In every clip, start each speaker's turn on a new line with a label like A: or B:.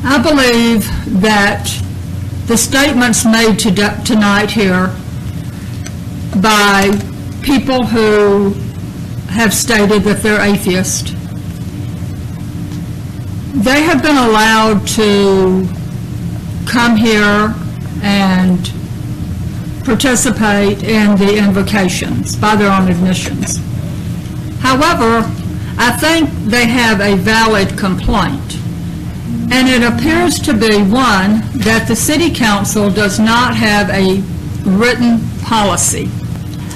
A: I believe that the statements made tonight here by people who have stated that they're atheist, they have been allowed to come here and participate in the invocations by their own admissions. However, I think they have a valid complaint, and it appears to be one that the City Council does not have a written policy.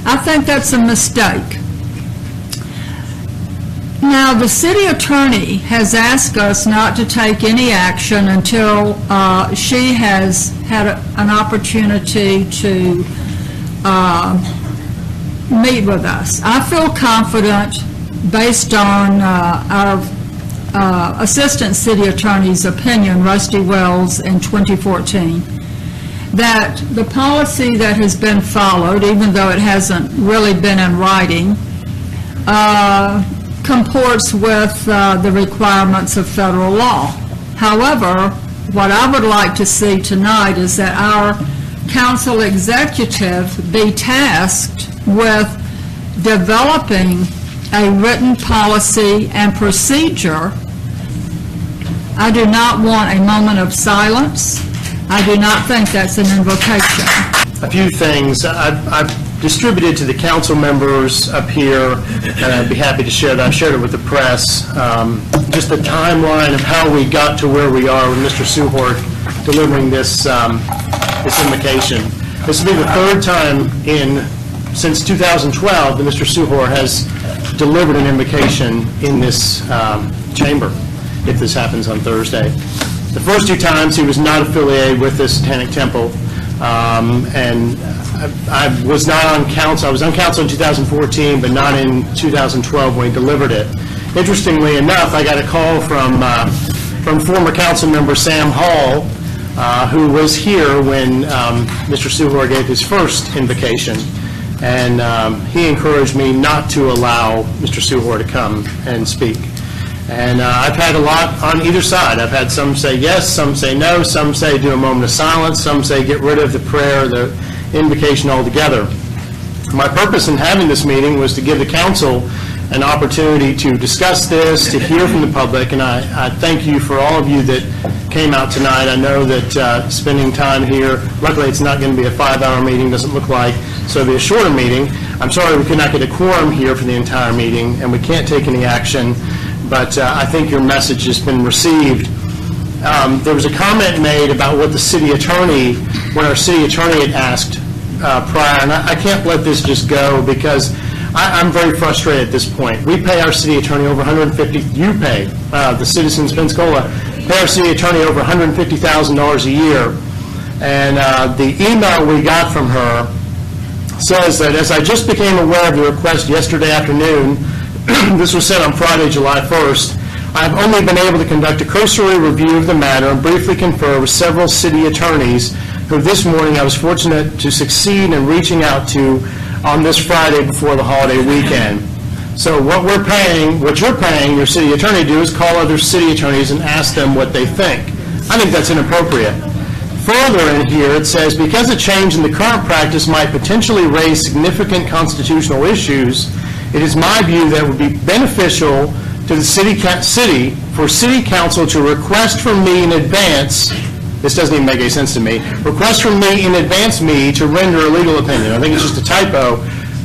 A: I think that's a mistake. Now, the city attorney has asked us not to take any action until she has had an opportunity to meet with us. I feel confident, based on our Assistant City Attorney's opinion, Rusty Wells, in 2014, that the policy that has been followed, even though it hasn't really been in writing, comports with the requirements of federal law. However, what I would like to see tonight is that our council executive be tasked with developing a written policy and procedure. I do not want a moment of silence. I do not think that's an invocation.
B: A few things. I've distributed to the council members up here, and I'd be happy to share that. I've shared it with the press. Just the timeline of how we got to where we are with Mr. Suhort delivering this invocation. This will be the third time since 2012 that Mr. Suhort has delivered an invocation in this chamber, if this happens on Thursday. The first two times he was not affiliated with this Satanic Temple, and I was not on council. I was on council in 2014, but not in 2012 when he delivered it. Interestingly enough, I got a call from former council member Sam Hall, who was here when Mr. Suhort gave his first invocation, and he encouraged me not to allow Mr. Suhort to come and speak. And I've had a lot on either side. I've had some say yes, some say no, some say do a moment of silence, some say get rid of the prayer, the invocation altogether. My purpose in having this meeting was to give the council an opportunity to discuss this, to hear from the public, and I thank you for all of you that came out tonight. I know that spending time here, luckily it's not going to be a 5-hour meeting, doesn't look like, so it'll be a shorter meeting. I'm sorry we could not get a quorum here for the entire meeting, and we can't take any action, but I think your message has been received. There was a comment made about what the city attorney, when our city attorney had asked prior, and I can't let this just go because I'm very frustrated at this point. We pay our city attorney over $150,000. You pay, the citizens of Pensacola, pay our city attorney over $150,000 a year. And the email we got from her says that as I just became aware of the request yesterday afternoon, this was sent on Friday, July 1st, I have only been able to conduct a cursory review of the matter and briefly confer with several city attorneys who this morning I was fortunate to succeed in reaching out to on this Friday before the holiday weekend. So what you're paying your city attorney to do is call other city attorneys and ask them what they think. I think that's inappropriate. Further in here it says, because a change in the current practice might potentially raise significant constitutional issues, it is my view that it would be beneficial to the city for city council to request from me in advance, this doesn't even make any sense to me, request from me in advance to render a legal opinion. I think it's just a typo.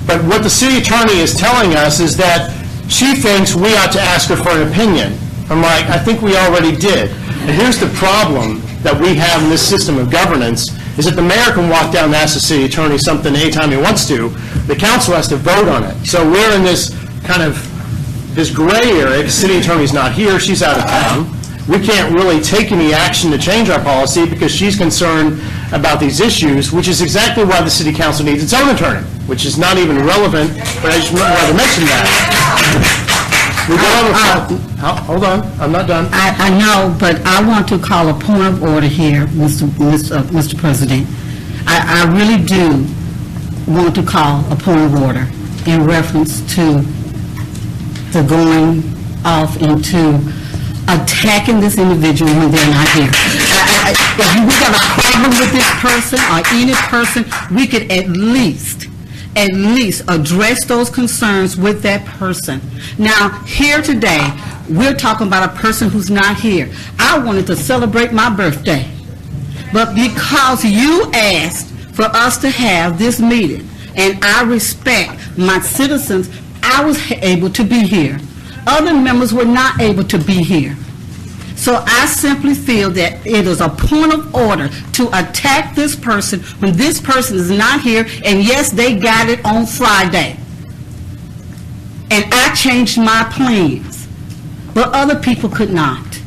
B: But what the city attorney is telling us is that she thinks we ought to ask her for an opinion. I'm like, I think we already did. And here's the problem that we have in this system of governance, is that the mayor can walk down and ask the city attorney something anytime he wants to. The council has to vote on it. So we're in this kind of this gray area. The city attorney's not here. She's out of town. We can't really take any action to change our policy because she's concerned about these issues, which is exactly why the city council needs its own attorney, which is not even relevant, but I just wanted to mention that. Hold on, I'm not done.
C: I know, but I want to call a point of order here, Mr. President. I really do want to call a point of order in reference to the going off into attacking this individual when they're not here. If we got a problem with this person or any person, we could at least address those concerns with that person. Now, here today, we're talking about a person who's not here. I wanted to celebrate my birthday, but because you asked for us to have this meeting, and I respect my citizens, I was able to be here. Other members were not able to be here. So I simply feel that it is a point of order to attack this person when this person is not here, and yes, they got it on Friday. And I changed my plans, but other people could not.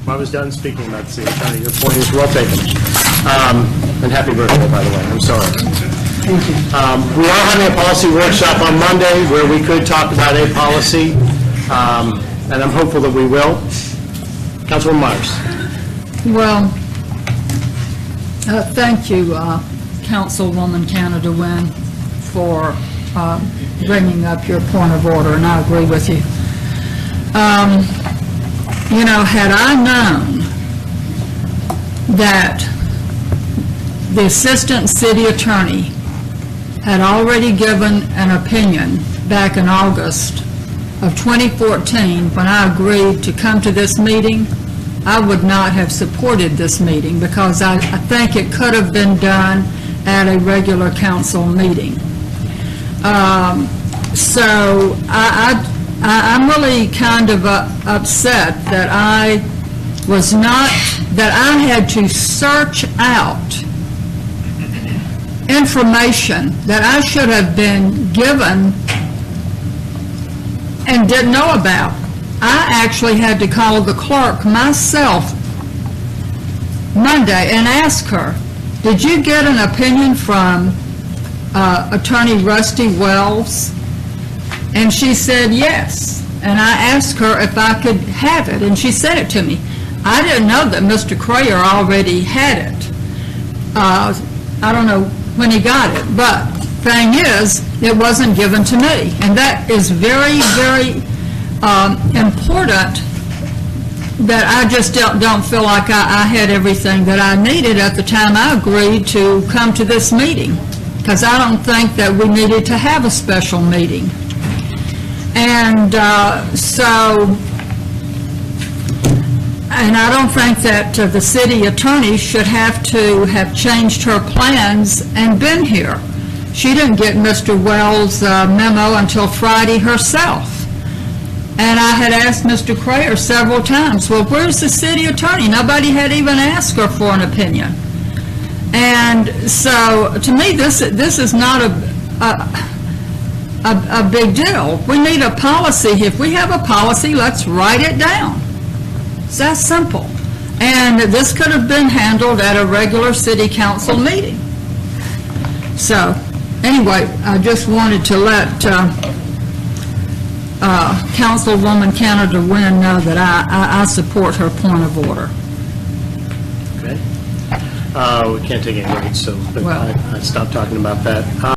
B: I was done speaking about the city attorney. Your point is well taken. And happy birthday, by the way. I'm sorry.
C: Thank you.
B: We are having a policy workshop on Monday where we could talk about a policy, and I'm hopeful that we will. Councilwoman Myers.
A: Well, thank you, Councilwoman Cannada-Wynn, for bringing up your point of order, and I agree with you. You know, had I known that the Assistant City Attorney had already given an opinion back in August of 2014 when I agreed to come to this meeting, I would not have supported this meeting because I think it could have been done at a regular council meeting. So I'm really kind of upset that I had to search out information that I should have been given and didn't know about. I actually had to call the clerk myself Monday and ask her, did you get an opinion from Attorney Rusty Wells? And she said yes. And I asked her if I could have it, and she sent it to me. I didn't know that Mr. Kraher already had it. I don't know when he got it, but thing is, it wasn't given to me. And that is very, very important, that I just don't feel like I had everything that I needed at the time I agreed to come to this meeting, because I don't think that we needed to have a special meeting. And and I don't think that the city attorney should have to have changed her plans and been here. She didn't get Mr. Wells' memo until Friday herself. And I had asked Mr. Kraher several times, well, where's the city attorney? Nobody had even asked her for an opinion. And so, to me, this is not a big deal. We need a policy. If we have a policy, let's write it down. It's that simple. And this could have been handled at a regular city council meeting. So, anyway, I just wanted to let Councilwoman Cannada-Wynn know that I support her point of order.
B: Okay. We can't take any votes, so
A: Well,
B: I stopped talking about that.